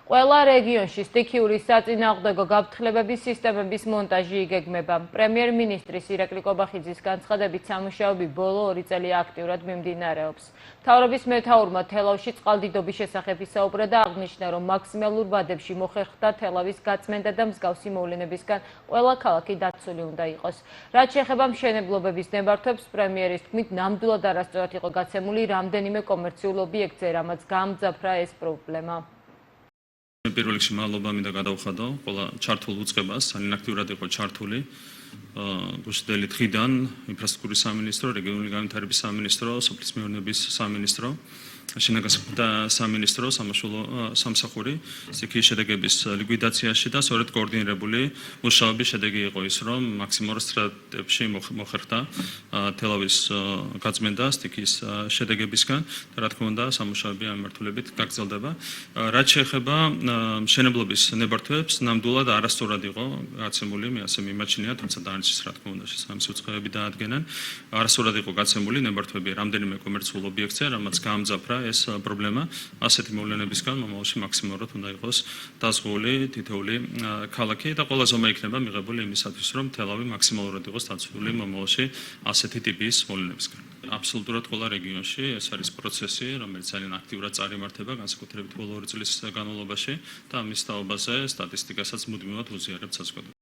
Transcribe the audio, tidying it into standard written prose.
ყველა რეგიონში სტიქიური საწინააღმდეგო გაფრთხილებების სისტემების მონტაჟი იგეგმება. პრემიერ-მინისტრის ირაკლი კობახიძის განცხადებით სამუშაოები ბოლო 2 წელი აქტიურად მიმდინარეობს. მთავრობის მეთაურმა თელავში წყალდიდობის შესახებ ისაუბრა და აღნიშნა, რომ მაქსიმალურ ვადებში მოხერხდა თელავის გაწმენდა და მსგავსი მოვლენებისგან ყველა ქალაქი დაცული უნდა იყოს. რაც შეეხება მშენებლობების ნებართვებს, პრემიერის თქმით, ნამდვილად არასწორად იყო გაცემული რამდენიმე კომერციულ ობიექტზე, რამაც გაამძაფრა ეს პრობლემა. პირველ რიგში მადლობა მინდა გადავხადო ყველა ჩართულ უწყებას, ძალიან აქტიურად იყო ჩართული გუშინდელი დღიდან ინფრასტრუქტურის სამინისტრო, რეგიონული განვითარების სამინისტრო, სოფლის მეურნეობის სამინისტრო, შინაგანსაკუთრებთა სამინისტრო, სამაშველო სამსახური სტიქიის შედეგების ლიკვიდაციაში და სწორედ კოორდინირებული მუშაობის შედეგი იყო ის, რომ მაქსიმალურ სტრატებში მოხერხდა თელავის გაწმენდა სტიქიის შედეგებისგან და რა თქმა უნდა სამუშაოები ამ მიმართულებით გაგრძელდება. რაც შეეხება მშენებლობის ნებართვებს, ნამდვილად არასწორად იყო გაცემული, მე ასე მიმაჩნია, თუმცა დანარჩენს რა თქმა უნდა შესაბამისი უწყებები დაადგენენ. არასწორად იყო გაცემული ნებართვები რამდენიმე კომერციულ ობიექტზე, რამაც გაამძაფრა ეს პრობლემა. ასეთი მოვლენებისგან მომავალში მაქსიმალურად უნდა იყოს დაზღვეული თითოეული ქალაქი და ყველა ზომა იქნება მიღებული იმისათვის, რომ თელავი მაქსიმალურად იყოს დაცული მომავალში ასეთი ტიპის მოვლენებისგან. აბსოლუტურად ყველა რეგიონში ეს არის პროცესი, რომელიც ძალიან აქტიურად წარიმართება, განსაკუთრებით ბოლო 2 წლის განმავლობაში და ამის თაობაზე სტატისტიკასაც მუდმივად უზიარებთ საზოგადოებას.